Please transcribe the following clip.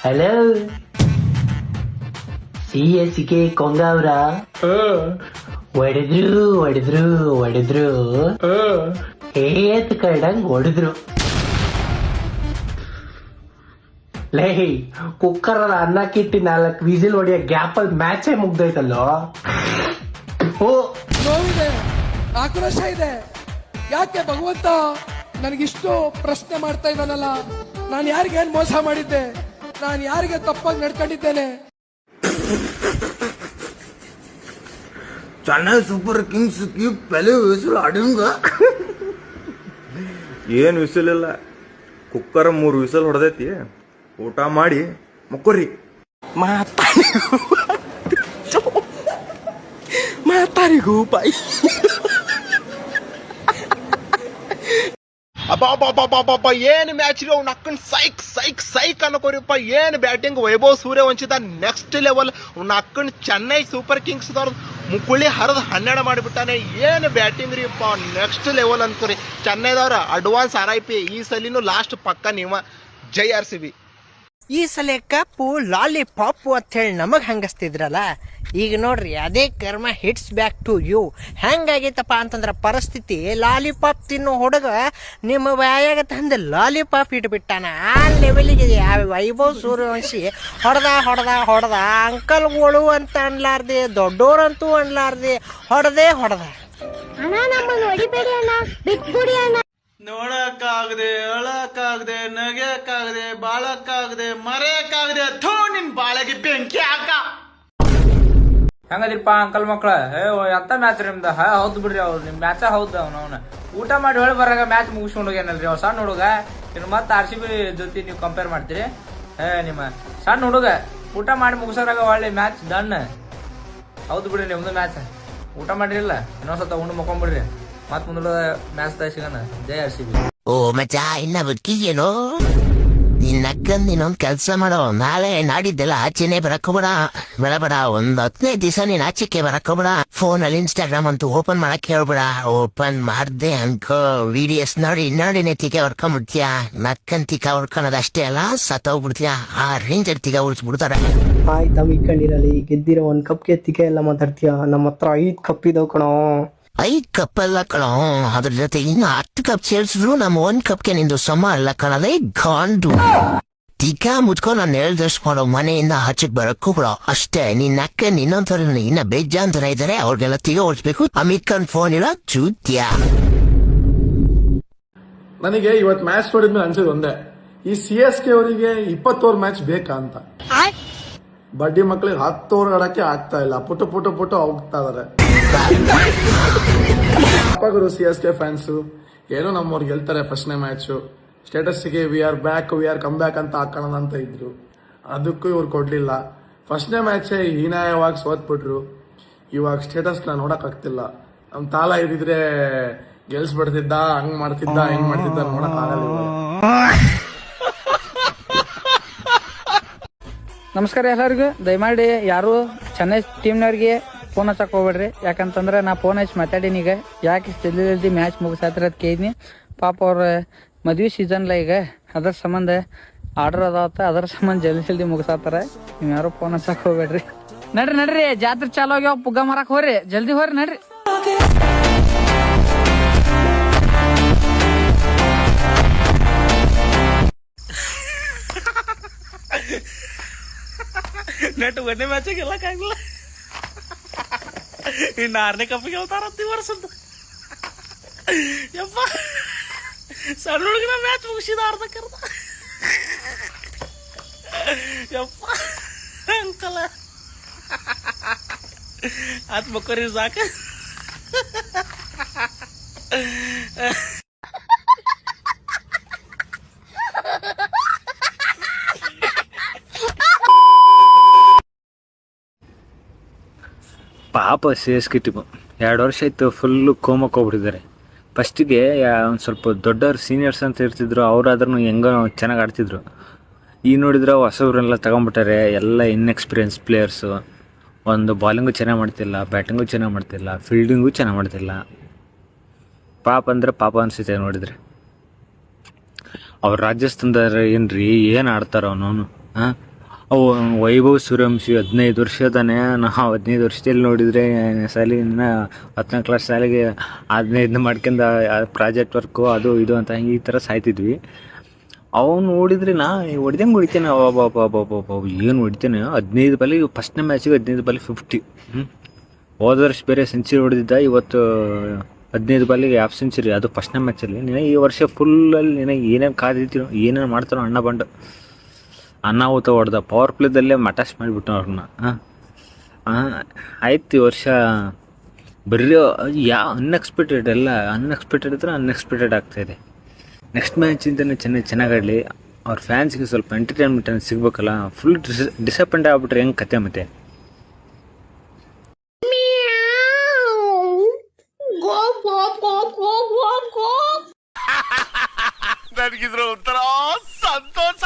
Hello CSK ಕೊಂಗ ಅವ್ರ ಹೊಡೆದ್ರು ಏತ್ ಕರ್ಡಂಗ್ ಹೊಡೆದ್ರು. ಲೇ ಕುಕ್ಕರ್ ಅನ್ನಕ್ಕಿಟ್ಟಿ 4 ವಿಸಿಲ್ ಹೊಡಿಯ ಗ್ಯಾಪಲ್ಲಿ ಮ್ಯಾಚೇ ಮುಗ್ದೈತಲ್ಲೋ. ನೋವಿದೆ, ಆಕ್ರೋಶ ಇದೆ. ಯಾಕೆ ಭಗವಂತ ನನಗಿಷ್ಟು ಪ್ರಶ್ನೆ ಮಾಡ್ತಾ ಇದ್ದಾನಲ್ಲ? ನಾನು ಯಾರಿಗೆ ಏನ್ ಮೋಸ ಮಾಡಿದ್ದೆ? ನಾನು ಯಾರಿಗೆ ತಪ್ಪಾಗಿ ನಡ್ಕೊಂಡಿದ್ದೇನೆ? ಚೆನ್ನೈ ಸೂಪರ್ ಕಿಂಗ್ಸ್ की पहले विसल ಆಡಿಂಗ ಏನು ವಿಸಿಲ್ ಇಲ್ಲ, ಕುಕ್ಕರ್ 3 ವಿಸಲ್ ಹೊಡೆದೈತಿ. ಊಟ ಮಾಡಿ ಮಕ್ಕೋರಿ. ಮಾತಾರಿಗೂ ಬಾಯಿ ಅಬ್ಬಾ ಏನ್ ಮ್ಯಾಚ್ ರೀ. ಅವ್ನ ಅಕ್ಕನ್ ಸೈಕ್ ಅನ್ನಕೋರಿಪ್ಪ. ಏನ್ ಬ್ಯಾಟಿಂಗ್ ವೈಭವ್ ಸೂರ್ಯವಂಶಿತ ನೆಕ್ಸ್ಟ್ ಲೆವೆಲ್. ಅವ್ನ ಅಕ್ಕನ್ ಚೆನ್ನೈ ಸೂಪರ್ ಕಿಂಗ್ಸ್ ದವ್ರ ಮುಕುಳಿ ಹರಿದು 12 ಮಾಡಿಬಿಟ್ಟಾನೆ. ಏನ್ ಬ್ಯಾಟಿಂಗ್ ರೀ ಅಪ್ಪ, ನೆಕ್ಸ್ಟ್ ಲೆವೆಲ್ ಅನ್ಕೋರಿ. ಚೆನ್ನೈದವ್ರ ಅಡ್ವಾನ್ಸ್ RIP. ಈ ಸಲಿನೂ ಲಾಸ್ಟ್ ಪಕ್ಕ ನೀವ. ಜೈ RCB. ಈ ಸಲ ಕಪ್ಪು ಲಾಲಿಪಾಪ್ ಅಂತ ಹೇಳಿ ನಮಗೆ ಹಂಗಸ್ತಿದ್ರಲ್ಲ, ಈಗ ನೋಡ್ರಿ ಅದೇ ಕರ್ಮ ಹಿಟ್ಸ್ ಬ್ಯಾಕ್ ಟು ಯು. ಹೆಂಗಾಗೈತಪ್ಪ ಅಂತಂದ್ರೆ ಪರಿಸ್ಥಿತಿ, ಲಾಲಿಪಾಪ್ ತಿನ್ನೋ ಹುಡುಗ ನಿಮ್ಮ ಬಾಯಾಗ ತಂದು ಲಾಲಿಪಾಪ್ ಇಟ್ಬಿಟ್ಟಾನ. ಆ ಲೆವೆಲಿಗೆ ವೈಭವ್ ಸೂರ್ಯವಂಶಿ ಹೊಡೆದ ಅಂಕಲ್ಗಳು ಅಂತ ಅನ್ಲಾರ್ದೆ, ದೊಡ್ಡೋರಂತೂ ಅನ್ಲಾರ್ದೆ ಹೊಡೆದ ಅಣ್ಣ ನಮ್ಮನ್ನು ಹೊಡಿಬೇಡಿ ಅಣ್ಣ, ಬಿಟ್ಬಿಡಿ ಅಣ್ಣ. ನೋಡಕ್ಕಾಗದೆ, ಅಳಕ್ಕಾಗದೆ, ನಗೆಯಕ್ಕಾಗದೆ, ಬಾಳಕ್ಕಾಗದೆ, ಮರೆಯಕ್ಕಾಗದೆ. ಥೂ ನಿನ್ ಬಾಳೆಗೆ ಬೆಂಕಿ ಹಾಕ. ಹೆಂಗದಿರಪ್ಪ ಅಂಕಲ್ ಮಕ್ಳ? ಎಂತ ಮ್ಯಾಚ್ ನಿಮ್ದ? ಹೌದ್ ಬಿಡ್ರಿ, ಅವ್ರು ನಿಮ್ ಮ್ಯಾಚ ಹೌದ್. ಅವನ ಊಟ ಮಾಡಿ ಹೊಳಿ ಬರಾಗ ಮ್ಯಾಚ್ ಮುಗಿಸ್ಕೊಂಡು ಹೋಗ್ಯಾನಲ್ರಿ ಅವ್ ಸಣ್ಣ ಹುಡುಗ. ಇನ್ನು ಮತ್ತೆ RCB ಜೊತೆ ನೀವು ಕಂಪೇರ್ ಮಾಡ್ತೀರಿ? ನಿಮ್ಮ ಸಣ್ಣ ಹುಡುಗ ಊಟ ಮಾಡಿ ಮುಗಿಸೋರಾಗ ಒಳ್ಳೆ ಮ್ಯಾಚ್ ಡನ್. ಹೌದು ಬಿಡ್ರಿ, ನಿಮ್ದು ಮ್ಯಾಚ್ ಊಟ ಮಾಡಿರಿಲ್ಲ, ಇನ್ನೊಂದ್ಸತ ಉಂಡು ಮಕ್ಕೊಂಡ್ಬಿಡ್ರಿ. ಮತ್ ಮುಂದೆ ಮ್ಯಾಚ್ ದಾಗ ಸಿಗೋಣ. ಜೈ RCB. ಓ ಮಚ್ಚ, ಇನ್ನ ಬದುಕಿಗೇನೋ? ನಿನ್ನ ಅಕ್ಕಂದ್ ಇನ್ನೊಂದ್ ಕೆಲ್ಸ ಮಾಡೋ, ನಾಳೆ ನಾಡಿದ್ದೆಲ್ಲ ಆಚೆನೆ ಬರಕೋಬೇಡ. ಬೇಡ, ಒಂದ್ 15 ದಿವಸ ನೀನ್ ಆಚೆಗೆ ಬರಕೋಬೇಡ. ಫೋನಲ್ಲಿ ಇನ್ಸ್ಟಾಗ್ರಾಮ್ ಅಂತೂ ಓಪನ್ ಮಾಡಕ್ ಹೇಳ್ಬೇಡ. ಓಪನ್ ಮಾಡ್ದೆ ಅನ್ಕೋ, ವಿಡಿಯೋಸ್ ನೋಡಿ ನೆತ್ತಿಗೆ ಹೊಡ್ಕೊಂಡ್ಬಿಡ್ತೀಯ. ನಕ್ಕಂತಿಕ ಹೊಡ್ಕೊಳೋದಷ್ಟೇ ಅಲ್ಲ, ಸತ್ತೋಗ್ಬಿಡ್ತೀಯ. ಆ ರೇಂಜ್ ತಿಗ ಉಳಿಸ್ಬಿಡ್ತಾರೆ. ಆಯ್ತಾ ಮಿಕ್ಕಂಡಿರಲಿ, ಗೆದ್ದಿರೋ 1 ಕಪ್ಗೆ ತಿಕೆ ಎಲ್ಲ ಮಾತಾಡ್ತೀಯ. ನಮ್ಮ ಹತ್ರ 5 ಕಪ್ ಇದಾವ್ ಕಣೋ. 5 ಕಪ್ ಅಲ್ಲ ಕಣೋ, ಅದ್ರ ಜೊತೆ ಇನ್ನು 10 ಕಪ್ ಸೇರಿಸಿದ್ರು ನಮ್ಮ 1 ಕಪ್ಗೆ ನಿಂದು ಸಮ ಅಲ್ಲ ಕಣದೇ ಗಾಂಡು. ಟಿಕ ಮುಚ್ಕೊಂಡು ನಾನು ಹೇಳ್ದಷ್ಟು ಮಾಡೋ, ಮನೆಯಿಂದ ಆಚೆಗೆ ಬರಕ್ಕೂ ಬಿಡೋ ಅಷ್ಟೇ. ನಿನ್ನ ಅಕ್ಕ ಇನ್ನೊಂದ್ಸಲ ಇನ್ನ ಬೇಜಾನ್ ಜನ ಇದ್ದಾರೆ, ಅವ್ರಿಗೆಲ್ಲ ತಿಗ ಓಡಿಸ್ಬೇಕು. ಅಮಿತ್ಕನ್ ಫೋನ್ ಇಲ್ಲ ಚೂತ್ಯ. ನನಗೆ ಇವತ್ತು ಮ್ಯಾಚ್ ನೋಡಿದ್ಮೇಲೆ ಅನ್ಸಿದ್ ಒಂದೇ, ಈ CSK ಅವರಿಗೆ 20 ಓವರ್ ಮ್ಯಾಚ್ ಬೇಕಾ ಅಂತ. ಬಡ್ಡಿ ಮಕ್ಳಿಗೆ 10 ಓವರ್ ಆಡಕ್ಕೆ ಆಗ್ತಾ ಇಲ್ಲ, ಪುಟ ಹೋಗ್ತಾ ಇದಾರೆ. ಅಪ್ಪಗರು CSK ಫ್ಯಾನ್ಸು ಏನೋ ನಮ್ಮವ್ರು ಗೆಲ್ತಾರೆ ಫಸ್ಟ್ನೇ ಮ್ಯಾಚು, ಸ್ಟೇಟಸ್ಗೆ ವಿ ಆರ್ ಕಮ್ ಬ್ಯಾಕ್ ಅಂತ ಹಾಕೋಣ ಅಂತ ಇದ್ರು. ಅದಕ್ಕೂ ಇವ್ರು ಕೊಡ್ಲಿಲ್ಲ. ಫಸ್ಟ್ನೇ ಮ್ಯಾಚೇ ಹೀನಾಯವಾಗಿ ಸೋತ್ಬಿಟ್ರು. ಇವಾಗ ಸ್ಟೇಟಸ್ನ ನೋಡಕ್ ಆಗ್ತಿಲ್ಲ. ನಮ್ ತಾಲ ಇದ್ದಿದ್ರೆ ಗೆಲ್ಸ್ಬಿಡ್ತಿದ್ದ, ಹಂಗ್ ಮಾಡ್ತಿದ್ದ ನೋಡಕ್ ಆಗಲ್ಲ. ನಮಸ್ಕಾರ ಎಲ್ಲರಿಗೂ. ದಯಮಾಡಿ ಯಾರು ಚೆನ್ನೈ ಟೀಮ್ನವ್ರಿಗೆ ಫೋನ್ ಹಚ್ಚಕ್ ಹೋಗ್ಬೇಡ್ರಿ. ಯಾಕಂತಂದ್ರೆ ನಾ ಫೋನ್ ಹಚ್ಚಿ ಮಾತಾಡೀನಿ. ಈಗ ಯಾಕೆ ಜಲ್ದಿ ಮ್ಯಾಚ್ ಮುಗಿಸಾತ್ರ ಅಂತ ಕೇಳಿದ್ನಿ. ಪಾಪ ಅವ್ರ ಮದ್ವೆ ಸೀಸನ್ಲ ಈಗ, ಅದ್ರ ಸಂಬಂಧ ಆರ್ಡರ್ ಅದಾವತ್ತ, ಅದ್ರ ಸಂಬಂಧ ಜಲ್ದಿ ಮುಗಿಸಾತಾರ. ನೀವು ಯಾರು ಫೋನ್ ಹಚ್ಚಕ್ ಹೋಗ್ಬೇಡ್ರಿ. ನಡ್ರಿ ಜಾತ್ರೆ ಚಾಲು ಆಗ್ಯಾವ, ಪುಗ್ಗ ಮಾರಕ್ ಹೋರಿ, ಜಲ್ದಿ ಹೋರಿ ನಡ್ರಿ. ನೆಟ್ 1ನೇ ಮ್ಯಾಚ್ ಗೆಲ್ಲಕ್ಕಾಗಲ್ಲ, ಇನ್ನು 6ನೇ ಕಪ್ಪಿಗೆ ಗೆಲ್ತಾರಂತ ಈ ವರ್ಷದ್ದು. ಯಪ್ಪ, ಸಣ್ಣ ಹುಡುಗನ ಮ್ಯಾಚ್ ಮುಗಿಸಿದ ಅರ್ಧಕ್ಕರ್ಧ. ಯಪ್ಪ ಅಂಕಲ ಆತ್ ಮಕ್ಕೋರಿ ಸಾಕ. ಪಾಪ CSK ಟೀಮು 2 ವರ್ಷ ಆಯ್ತು ಫುಲ್ಲು ಕೋಮಕ್ಕೆ ಹೋಗ್ಬಿಟ್ಟಿದ್ದಾರೆ. ಫಸ್ಟಿಗೆ ಒಂದು ಸ್ವಲ್ಪ ದೊಡ್ಡವ್ರು ಸೀನಿಯರ್ಸ್ ಅಂತ ಇರ್ತಿದ್ರು, ಅವರಾದ್ರೂ ಹೆಂಗೋ ಚೆನ್ನಾಗಿ ಆಡ್ತಿದ್ರು. ಈಗ ನೋಡಿದ್ರೆ ಹೊಸಬ್ರೆಲ್ಲ ತಗೊಂಡ್ಬಿಟ್ಟಾರೆ, ಎಲ್ಲ ಇನ್ಎಕ್ಸ್ಪೀರಿಯನ್ಸ್ ಪ್ಲೇಯರ್ಸು. ಒಂದು ಬಾಲಿಂಗು ಚೆನ್ನಾಗಿ ಮಾಡ್ತಿಲ್ಲ, ಬ್ಯಾಟಿಂಗು ಚೆನ್ನಾಗಿ ಮಾಡ್ತಿಲ್ಲ, ಫೀಲ್ಡಿಂಗು ಚೆನ್ನಾಗಿ ಮಾಡ್ತಿಲ್ಲ. ಪಾಪ ಅಂದರೆ ಪಾಪ ಅನಿಸುತ್ತೆ ನೋಡಿದರೆ. ಅವ್ರು ರಾಜಸ್ಥಾನದ ಏನ್ರಿ ಏನು ಆಡ್ತಾರ ಅವನು. ಹಾಂ, ಅವು ವೈಭವ್ ಸೂರ್ಯವಂಶಿ 15 ವರ್ಷ ತಾನೆ. ನಾವು 15 ವರ್ಷದಲ್ಲಿ ನೋಡಿದರೆ ಸಾಲಿನ 10ನೇ ಕ್ಲಾಸ್ ಸಾಲಿಗೆ 15 ಮಾಡ್ಕೊಂಡು ಪ್ರಾಜೆಕ್ಟ್ ವರ್ಕು ಅದು ಇದು ಅಂತ ಈ ಥರ ಸಾಯ್ತಿದ್ವಿ. ಅವನು ನೋಡಿದ್ರೆ ನಾ ಹೊಡ್ದಂಗೆ ಹೊಡಿತೇನೆ. ಏನು ಹೊಡಿತೇನೆ. 15 ಬಾಲಿ ಫಸ್ಟ್ನೇ ಮ್ಯಾಚಿಗೆ 15 ಬಾಲಿ 50. ಹೋದ ವರ್ಷ ಬೇರೆ ಸೆಂಚುರಿ ಹೊಡೆದಿದ್ದ. ಇವತ್ತು 15 ಬಾಲಿಗೆ ಹಾಫ್ ಸೆಂಚುರಿ, ಅದು ಫಸ್ಟ್ನೇ ಮ್ಯಾಚಲ್ಲಿ. ನಿನಗೆ ಈ ವರ್ಷ ಫುಲ್ಲಲ್ಲಿ ನಿನಗೆ ಏನೇನು ಕಾದಿರ್ತೀನೋ ಏನೇನು ಮಾಡ್ತಾರೋ ಅಣ್ಣ ಬಂಡು ಅನಾಹುತ ಹೊಡೆದ. ಪವರ್ ಪ್ಲೇದಲ್ಲೇ ಮಟಾಶ್ ಮಾಡಿಬಿಟ್ಟು ಅವ್ರನ್ನ. ಆಯ್ತು ಈ ವರ್ಷ ಬರೀ ಅನ್ಎಕ್ಸ್ಪೆಕ್ಟೆಡ್ ಎಲ್ಲ ಅನ್ಎಕ್ಸ್ಪೆಕ್ಟೆಡ್ ಇದ್ರೆ ಅನ್ಎಕ್ಸ್ಪೆಕ್ಟೆಡ್ ಆಗ್ತಾಯಿದೆ. ನೆಕ್ಸ್ಟ್ ಮ್ಯಾಚಿಂದನೇ ಚೆನ್ನಾಗಾಡಲಿ. ಅವ್ರ ಫ್ಯಾನ್ಸ್ಗೆ ಸ್ವಲ್ಪ ಎಂಟರ್ಟೈನ್ಮೆಂಟ್ ಅಂತ ಸಿಗ್ಬೇಕಲ್ಲ. ಫುಲ್ ಡಿಸಪಾಯಿಂಟ್ ಆಗ್ಬಿಟ್ರೆ ಹೆಂಗೆ ಕತೆ ಮತ್ತೆ. ನನಗಿದ್ರ ಒಂಥರ ಸಂತೋಷ.